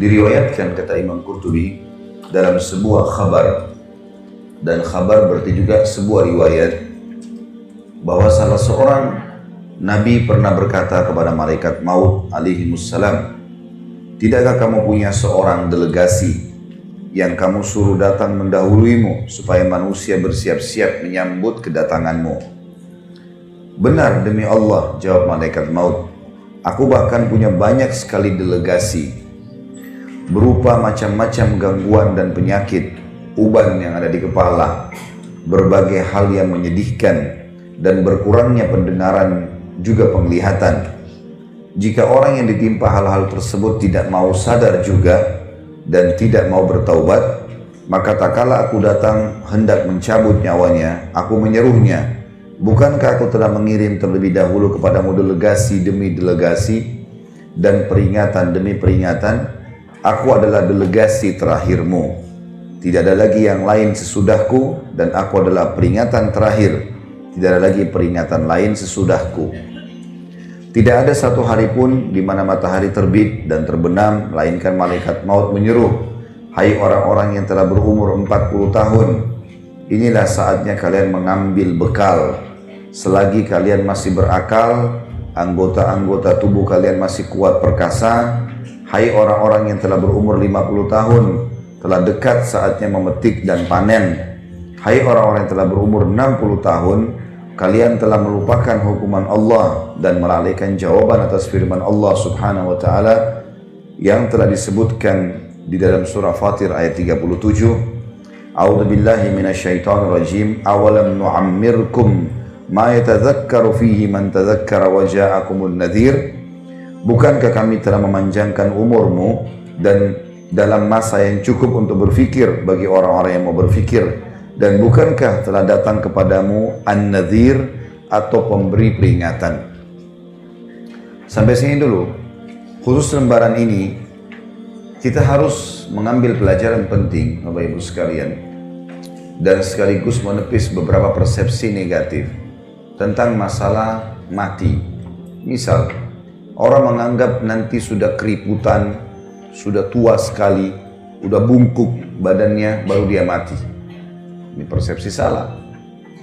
Diriwayatkan kata Imam Qurtubi dalam sebuah khabar, dan khabar berarti juga sebuah riwayat, bahwa salah seorang Nabi pernah berkata kepada malaikat maut alaihimussalam, "Tidakkah kamu punya seorang delegasi yang kamu suruh datang mendahuluimu supaya manusia bersiap-siap menyambut kedatanganmu?" "Benar demi Allah," jawab malaikat maut, "aku bahkan punya banyak sekali delegasi berupa macam-macam gangguan dan penyakit, uban yang ada di kepala, berbagai hal yang menyedihkan, dan berkurangnya pendengaran juga penglihatan. Jika orang yang ditimpa hal-hal tersebut tidak mau sadar juga dan tidak mau bertaubat, maka tak kala aku datang hendak mencabut nyawanya, aku menyeruhnya, 'Bukankah aku telah mengirim terlebih dahulu kepadamu delegasi demi delegasi dan peringatan demi peringatan? Aku adalah delegasi terakhirmu. Tidak ada lagi yang lain sesudahku, dan aku adalah peringatan terakhir. Tidak ada lagi peringatan lain sesudahku. Tidak ada satu hari pun di mana matahari terbit dan terbenam, melainkan malaikat maut menyeru, 'Hai orang-orang yang telah berumur 40 tahun, inilah saatnya kalian mengambil bekal. Selagi kalian masih berakal, anggota-anggota tubuh kalian masih kuat perkasa. Hai orang-orang yang telah berumur 50 tahun, telah dekat saatnya memetik dan panen. Hai orang-orang yang telah berumur 60 tahun, kalian telah melupakan hukuman Allah dan melalaikan jawaban atas firman Allah subhanahu wa ta'ala yang telah disebutkan di dalam surah Fatir ayat 37. A'udzu billahi minasyaitonir rajim. Awalam nu'ammirkum ma yatadzakkaru fihi man tadzakkara wa ja'akumun nadhir. Bukankah kami telah memanjangkan umurmu dan dalam masa yang cukup untuk berfikir bagi orang-orang yang mau berfikir, dan bukankah telah datang kepadamu an-nadhir atau pemberi peringatan?" Sampai sini dulu. Khusus lembaran ini kita harus mengambil pelajaran penting Bapak Ibu sekalian, dan sekaligus menepis beberapa persepsi negatif tentang masalah mati. Misal, orang menganggap nanti sudah keriputan, sudah tua sekali, udah bungkuk badannya, baru dia mati. Ini persepsi salah.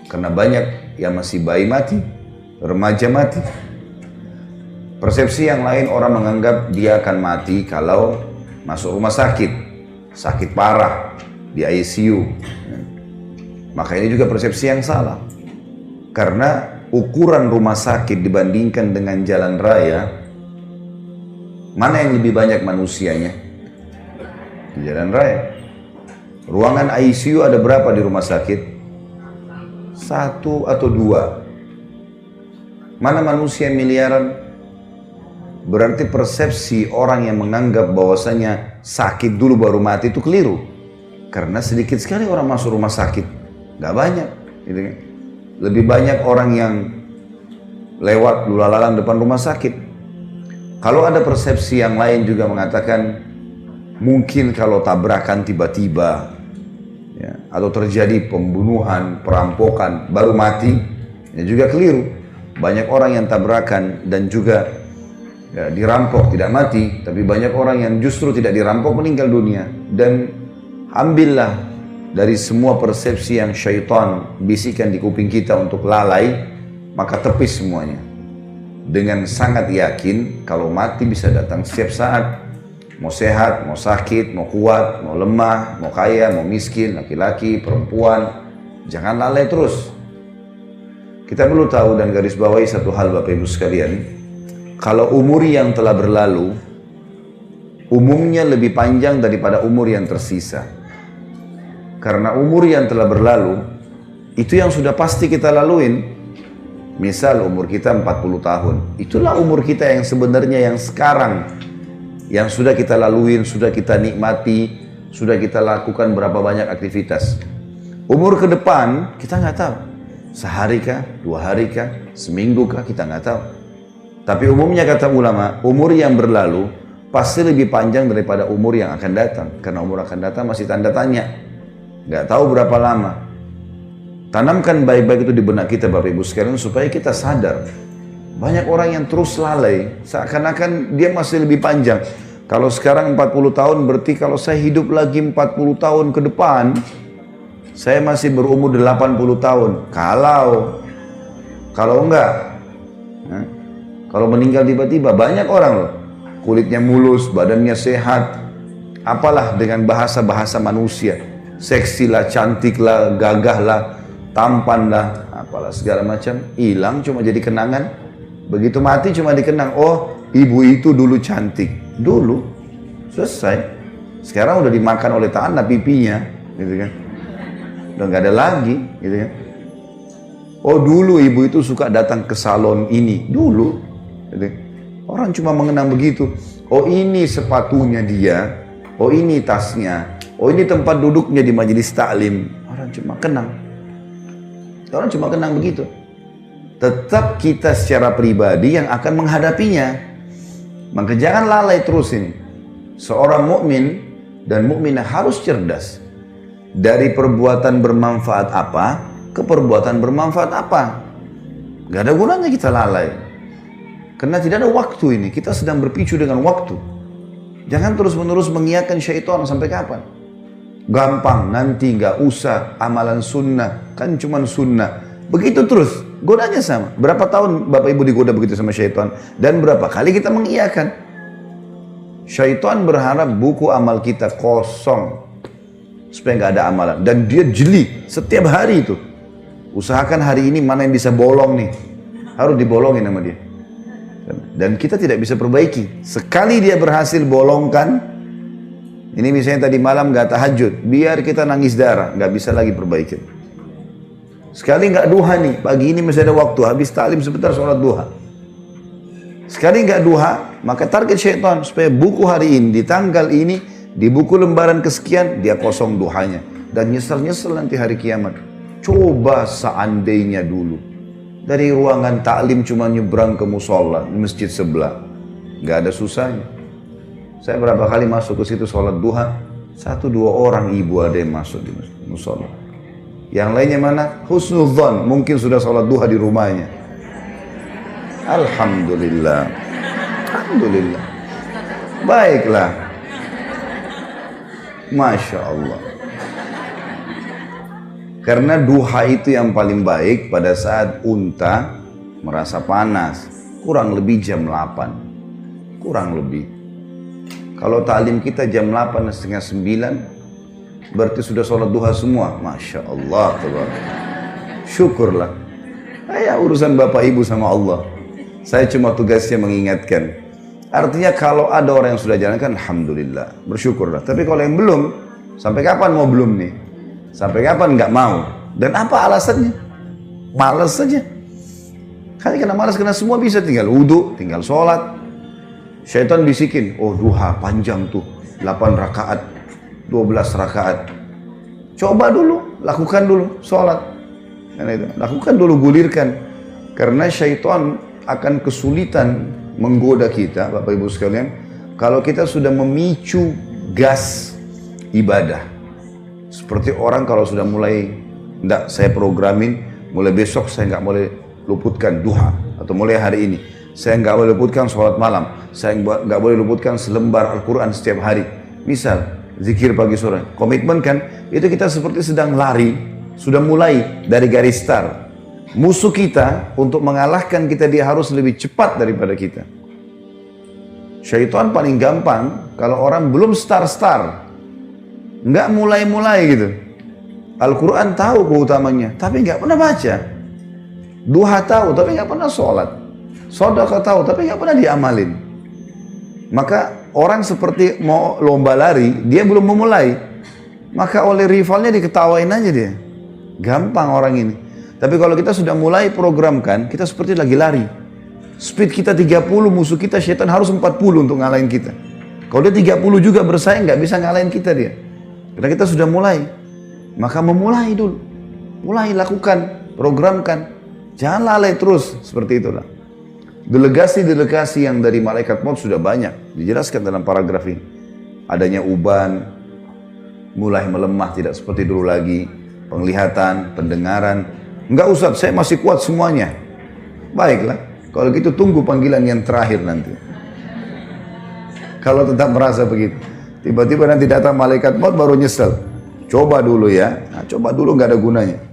Karena banyak yang masih bayi mati, remaja mati. Persepsi yang lain, orang menganggap dia akan mati kalau masuk rumah sakit, sakit parah, di ICU. Maka ini juga persepsi yang salah. Karena ukuran rumah sakit dibandingkan dengan jalan raya, mana yang lebih banyak manusianya? Di jalan raya. Ruangan ICU ada berapa di rumah sakit? 1 atau 2. Mana manusia miliaran? Berarti persepsi orang yang menganggap bahwasanya sakit dulu baru mati itu keliru. Karena sedikit sekali orang masuk rumah sakit. Gak banyak. Gitu kan? Lebih banyak orang yang lewat lulalang depan rumah sakit. Kalau ada persepsi yang lain juga mengatakan mungkin kalau tabrakan tiba-tiba, ya, atau terjadi pembunuhan, perampokan baru mati, ya juga keliru. Banyak orang yang tabrakan dan juga ya, dirampok tidak mati, tapi banyak orang yang justru tidak dirampok meninggal dunia. Dan ambillah dari semua persepsi yang syaitan bisikan di kuping kita untuk lalai, maka tepis semuanya. Dengan sangat yakin kalau mati bisa datang setiap saat. Mau sehat, mau sakit, mau kuat, mau lemah, mau kaya, mau miskin, laki-laki, perempuan. Jangan lalai terus. Kita perlu tahu dan garis bawahi satu hal Bapak Ibu sekalian. Kalau umur yang telah berlalu, umumnya lebih panjang daripada umur yang tersisa. Karena umur yang telah berlalu, itu yang sudah pasti kita laluin. Misal umur kita 40 tahun. Itulah umur kita yang sebenarnya yang sekarang. Yang sudah kita laluin, sudah kita nikmati, sudah kita lakukan berapa banyak aktivitas. Umur ke depan, kita nggak tahu. Sehari kah, 2 hari kah, seminggu kah, kita nggak tahu. Tapi umumnya kata ulama, umur yang berlalu pasti lebih panjang daripada umur yang akan datang. Karena umur akan datang masih tanda tanya. Nggak tahu berapa lama. Tanamkan baik-baik itu di benak kita Bapak Ibu sekalian supaya kita sadar. Banyak orang yang terus lalai, seakan-akan dia masih lebih panjang. Kalau sekarang 40 tahun berarti kalau saya hidup lagi 40 tahun ke depan, saya masih berumur 80 tahun. Kalau enggak, kalau meninggal tiba-tiba, banyak orang loh, kulitnya mulus, badannya sehat, apalah dengan bahasa-bahasa manusia, seksi lah, cantik lah, gagah lah, tampan lah, apalah segala macam, hilang cuma jadi kenangan. Begitu mati cuma dikenang, oh ibu itu dulu cantik, dulu, selesai. Sekarang udah dimakan oleh tanah pipinya, gitu kan, udah nggak ada lagi, gitu kan. Oh dulu ibu itu suka datang ke salon ini, dulu, gitu. Orang cuma mengenang begitu. Oh ini sepatunya dia, oh ini tasnya, oh ini tempat duduknya di majelis taklim. Orang cuma kenang. Orang cuma kenang begitu. Tetap kita secara pribadi yang akan menghadapinya. Maka jangan lalai terus ini. Seorang mukmin dan mukminah harus cerdas. Dari perbuatan bermanfaat apa ke perbuatan bermanfaat apa. Gak ada gunanya kita lalai. Karena tidak ada waktu ini. Kita sedang berpicu dengan waktu. Jangan terus-menerus mengiyakan syaitan sampai kapan. Gampang, nanti gak usah amalan sunnah. Kan cuman sunnah. Begitu terus. Godanya sama. Berapa tahun Bapak Ibu digoda begitu sama syaitan? Dan berapa kali kita mengiyakan? Syaitan berharap buku amal kita kosong. Supaya nggak ada amalan. Dan dia jeli setiap hari itu. Usahakan hari ini mana yang bisa bolong nih. Harus dibolongin sama dia. Dan kita tidak bisa perbaiki. Sekali dia berhasil bolongkan. Ini misalnya tadi malam nggak tahajud. Biar kita nangis darah. Nggak bisa lagi perbaiki. Sekali nggak duha nih, pagi ini masih ada waktu, habis taklim sebentar sholat duha. Sekali nggak duha, maka target syaitan supaya buku hari ini, di tanggal ini, di buku lembaran kesekian, dia kosong duhanya. Dan nyesel-nyesel nanti hari kiamat. Coba seandainya dulu, dari ruangan taklim cuma nyebrang ke musola, di masjid sebelah. Nggak ada susahnya. Saya berapa kali masuk ke situ sholat duha, 1-2 orang ibu ada yang masuk di musola. Yang lainnya mana? Husnudzon, mungkin sudah sholat duha di rumahnya. Alhamdulillah. Alhamdulillah. Baiklah. Masya Allah. Karena duha itu yang paling baik pada saat unta merasa panas. Kurang lebih jam 8. Kurang lebih. Kalau taklim kita jam 8 setengah 9, berarti sudah sholat duha semua. Masya Allah. Syukurlah. Ya urusan Bapak Ibu sama Allah. Saya cuma tugasnya mengingatkan. Artinya kalau ada orang yang sudah jalankan, alhamdulillah. Bersyukurlah. Tapi kalau yang belum, sampai kapan mau belum nih? Sampai kapan nggak mau? Dan apa alasannya? Malas saja. Karena malas, karena semua bisa, tinggal wudhu, tinggal sholat. Syaitan bisikin, oh duha panjang tuh, 8 rakaat. 12 rakaat. Coba dulu, lakukan dulu sholat. Lakukan dulu, gulirkan. Karena syaitan akan kesulitan menggoda kita, Bapak Ibu sekalian, kalau kita sudah memicu gas ibadah. Seperti orang kalau sudah mulai, enggak, saya programin, mulai besok saya nggak boleh luputkan duha. Atau mulai hari ini, saya nggak boleh luputkan sholat malam. Saya nggak boleh luputkan selembar Al-Quran setiap hari. Misal, zikir pagi sore, komitmen kan, itu kita seperti sedang lari, sudah mulai dari garis start. Musuh kita untuk mengalahkan kita, dia harus lebih cepat daripada kita. Syaitan paling gampang kalau orang belum start, nggak mulai gitu. Al-Quran tahu keutamanya, tapi nggak pernah baca. Duha tahu, tapi nggak pernah sholat. Sedekah tahu, tapi nggak pernah diamalin. Maka orang seperti mau lomba lari, dia belum memulai. Maka oleh rivalnya diketawain aja dia. Gampang orang ini. Tapi kalau kita sudah mulai programkan, kita seperti lagi lari. Speed kita 30, musuh kita syaitan harus 40 untuk ngalahin kita. Kalau dia 30 juga bersaing, nggak bisa ngalahin kita dia. Karena kita sudah mulai. Maka memulai dulu. Mulai, lakukan, programkan. Jangan lalai terus, seperti itulah. Delegasi-delegasi yang dari malaikat maut sudah banyak. Dijelaskan dalam paragraf ini. Adanya uban, mulai melemah, tidak seperti dulu lagi. Penglihatan, pendengaran. Enggak Ustaz, saya masih kuat semuanya. Baiklah, kalau gitu tunggu panggilan yang terakhir nanti. Kalau tetap merasa begitu. Tiba-tiba nanti datang malaikat maut baru nyesel. Coba dulu ya. Nah, coba dulu nggak ada gunanya.